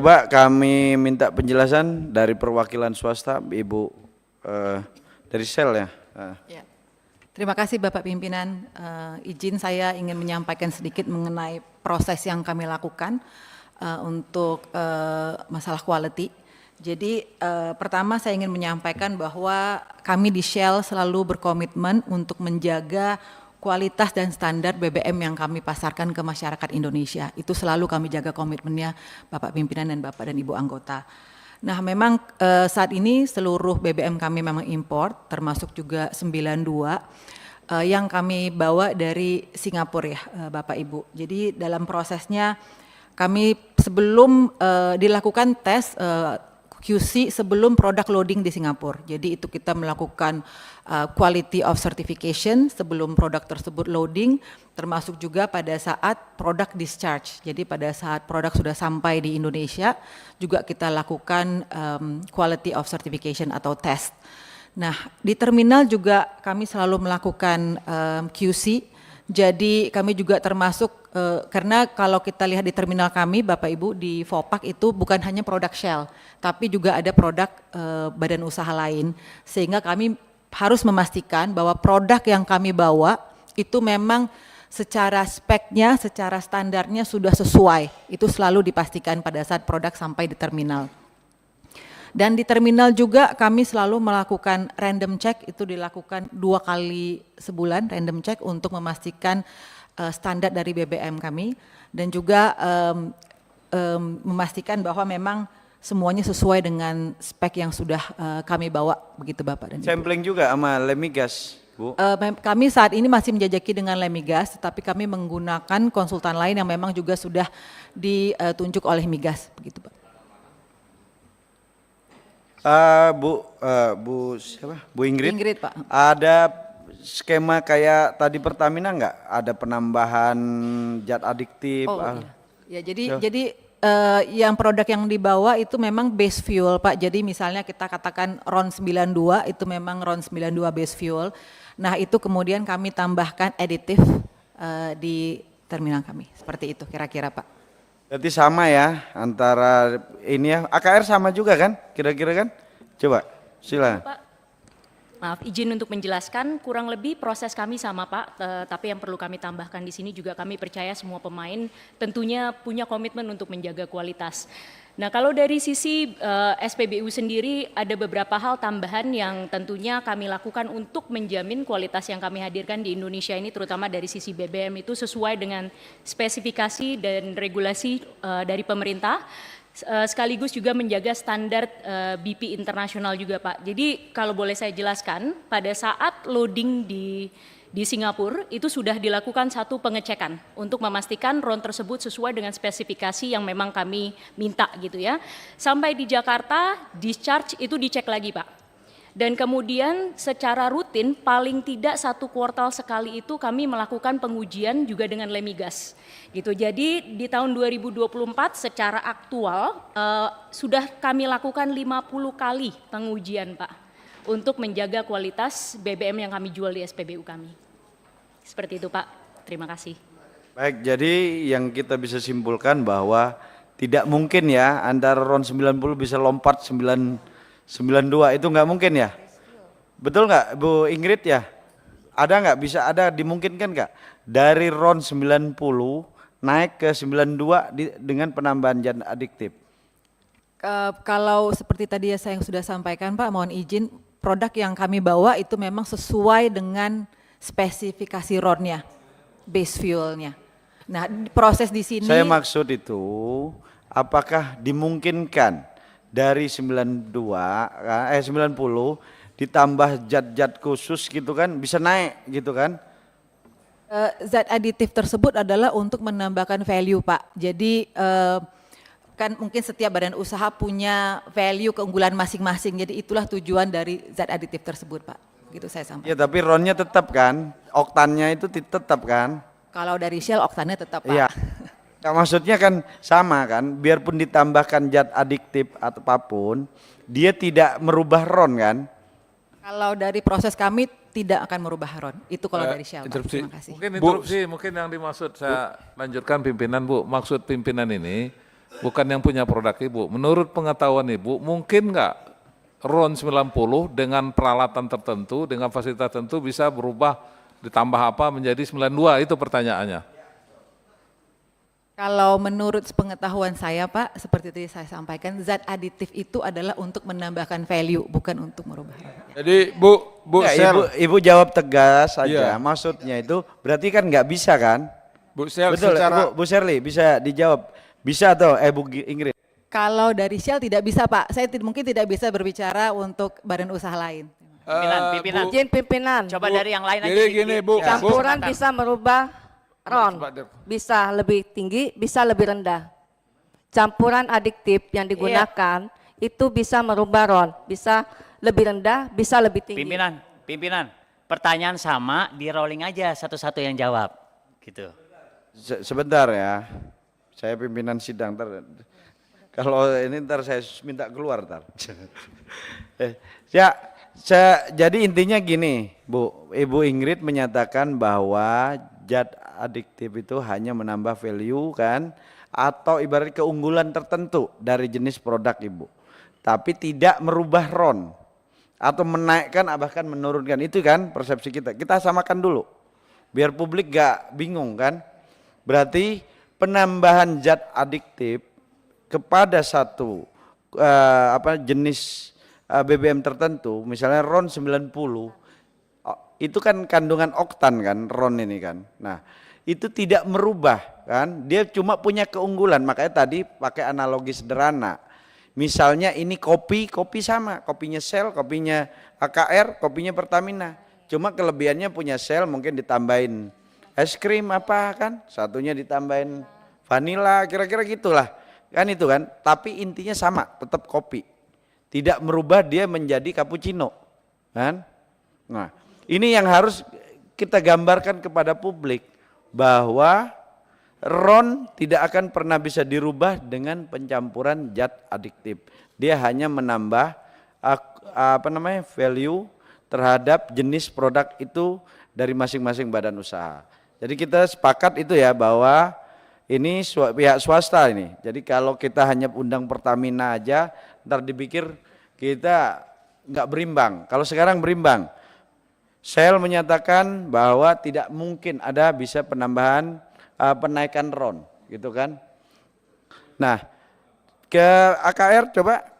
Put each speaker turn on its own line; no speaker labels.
Coba kami minta penjelasan dari perwakilan swasta, Ibu dari Shell ya.
Ya. Terima kasih Bapak Pimpinan. Izin saya ingin menyampaikan sedikit mengenai proses yang kami lakukan untuk masalah quality. Jadi pertama saya ingin menyampaikan bahwa kami di Shell selalu berkomitmen untuk menjaga kualitas dan standar BBM yang kami pasarkan ke masyarakat Indonesia. Itu selalu kami jaga komitmennya Bapak Pimpinan dan Bapak dan Ibu anggota. Nah memang saat ini seluruh BBM kami memang import, termasuk juga 92 yang kami bawa dari Singapura ya Bapak Ibu. Jadi dalam prosesnya kami sebelum dilakukan tes QC sebelum produk loading di Singapura. Jadi itu kita melakukan quality of certification sebelum produk tersebut loading, termasuk juga pada saat produk discharge. Jadi pada saat produk sudah sampai di Indonesia, juga kita lakukan quality of certification atau test. Nah di terminal juga kami selalu melakukan QC. Jadi kami juga termasuk karena kalau kita lihat di terminal kami Bapak Ibu di Vopak itu bukan hanya produk Shell, tapi juga ada produk badan usaha lain, sehingga kami harus memastikan bahwa produk yang kami bawa itu memang secara speknya, secara standarnya sudah sesuai. Itu selalu dipastikan pada saat produk sampai di terminal. Dan di terminal juga kami selalu melakukan random check, itu dilakukan 2 kali sebulan random check untuk memastikan standar dari BBM kami, dan juga memastikan bahwa memang semuanya sesuai dengan spek yang sudah kami bawa, begitu Bapak dan Ibu.
Sampling juga sama Lemigas, Bu?
Kami saat ini masih menjajaki dengan Lemigas, tetapi kami menggunakan konsultan lain yang memang juga sudah ditunjuk oleh Migas, begitu Pak.
Bu siapa? Bu Ingrid.
Ingrid Pak.
Ada skema kayak tadi Pertamina nggak? Ada penambahan zat adiktif?
Oh iya. Ya jadi yang produk yang dibawa itu memang base fuel Pak. Jadi misalnya kita katakan RON 92 itu memang RON 92 base fuel. Nah itu kemudian kami tambahkan aditif di terminal kami. Seperti itu kira-kira Pak.
Berarti sama ya antara ini ya, AKR sama juga kan kira-kira kan? Coba silakan.
Pak, maaf izin untuk menjelaskan, kurang lebih proses kami sama Pak, tapi yang perlu kami tambahkan di sini juga kami percaya semua pemain tentunya punya komitmen untuk menjaga kualitas. Nah kalau dari sisi SPBU sendiri ada beberapa hal tambahan yang tentunya kami lakukan untuk menjamin kualitas yang kami hadirkan di Indonesia ini, terutama dari sisi BBM itu sesuai dengan spesifikasi dan regulasi dari pemerintah, sekaligus juga menjaga standar BP internasional juga Pak. Jadi kalau boleh saya jelaskan, pada saat loading di Singapura itu sudah dilakukan satu pengecekan untuk memastikan RON tersebut sesuai dengan spesifikasi yang memang kami minta gitu ya. Sampai di Jakarta discharge itu dicek lagi Pak. Dan kemudian secara rutin paling tidak 1 kuartal sekali itu kami melakukan pengujian juga dengan Lemigas gitu. Jadi di tahun 2024 secara aktual sudah kami lakukan 50 kali pengujian Pak, untuk menjaga kualitas BBM yang kami jual di SPBU kami. Seperti itu Pak, terima kasih.
Baik, jadi yang kita bisa simpulkan bahwa tidak mungkin ya antara RON 90 bisa lompat 92 itu nggak mungkin ya? Betul nggak Bu Ingrid ya? Ada nggak, bisa ada dimungkinkan nggak dari RON 90 naik ke 92 dengan penambahan zat adiktif?
Kalau seperti tadi ya saya yang sudah sampaikan Pak, mohon izin produk yang kami bawa itu memang sesuai dengan spesifikasi RON-nya, base fuel-nya. Nah proses di sini.
Saya maksud itu apakah dimungkinkan dari 90 ditambah zat-zat khusus gitu kan bisa naik gitu kan?
Zat aditif tersebut adalah untuk menambahkan value Pak. Jadi kan mungkin setiap badan usaha punya value keunggulan masing-masing. Jadi itulah tujuan dari zat aditif tersebut Pak. Gitu saya sampaikan.
Ya tapi RON-nya tetap kan, oktannya itu tetap kan?
Kalau dari Shell oktannya tetap Pak.
Iya. Nah, maksudnya kan sama kan, biarpun ditambahkan zat adiktif atau apapun, dia tidak merubah RON kan?
Kalau dari proses kami tidak akan merubah RON. Itu kalau dari Shell Pak. Terima kasih.
Mungkin interupsi, mungkin yang dimaksud saya lanjutkan pimpinan Bu. Maksud pimpinan ini bukan yang punya produk Ibu. Menurut pengetahuan Ibu, mungkin nggak RON 90 dengan peralatan tertentu, dengan fasilitas tertentu bisa berubah, ditambah apa menjadi 92, itu pertanyaannya.
Kalau menurut pengetahuan saya Pak, seperti tadi saya sampaikan, zat aditif itu adalah untuk menambahkan value, bukan untuk merubah.
Jadi Bu
Ya,
Sel,
ibu jawab tegas saja.
Iya.
Maksudnya itu berarti kan nggak bisa kan?
Bu Sel
Betul,
secara
Bu Sherly bisa dijawab. Bisa atau Bu Ingrid?
Kalau dari Shell tidak bisa Pak, saya mungkin tidak bisa berbicara untuk badan usaha lain.
Pimpinan.
Izin pimpinan.
Coba dari yang lain aja.
Jadi gini, Bu.
Campuran bisa merubah RON,
Coba, Dep.
bisa lebih tinggi, bisa lebih rendah. Campuran adiktif yang digunakan itu bisa merubah RON, bisa lebih rendah, bisa lebih tinggi.
Pimpinan. Pertanyaan sama, di rolling aja satu-satu yang jawab. Gitu.
Sebentar ya. Saya pimpinan sidang kalau ini ntar saya minta keluar ntar. Jadi intinya gini, Ibu Ingrid menyatakan bahwa zat adiktif itu hanya menambah value kan, atau ibarat keunggulan tertentu dari jenis produk Ibu, tapi tidak merubah RON atau menaikkan bahkan menurunkan. Itu kan persepsi kita. Kita samakan dulu biar publik gak bingung kan. Berarti penambahan zat adiktif kepada satu jenis BBM tertentu, misalnya RON 90, itu kan kandungan oktan kan, RON ini kan. Nah, itu tidak merubah kan, dia cuma punya keunggulan. Makanya tadi pakai analogi sederhana. Misalnya ini kopi sama, kopinya Shell, kopinya AKR, kopinya Pertamina. Cuma kelebihannya punya Shell mungkin ditambahin es krim apa kan, satunya ditambahin vanila, kira-kira gitulah. Kan itu kan, tapi intinya sama, tetap kopi. Tidak merubah dia menjadi cappuccino. Kan? Nah, ini yang harus kita gambarkan kepada publik bahwa RON tidak akan pernah bisa dirubah dengan pencampuran zat adiktif. Dia hanya menambah value terhadap jenis produk itu dari masing-masing badan usaha. Jadi kita sepakat itu ya bahwa ini pihak swasta ini. Jadi kalau kita hanya undang Pertamina aja, ntar dipikir kita nggak berimbang. Kalau sekarang berimbang. Shell menyatakan bahwa tidak mungkin ada bisa penambahan penaikan RON, gitu kan. Nah, ke AKR coba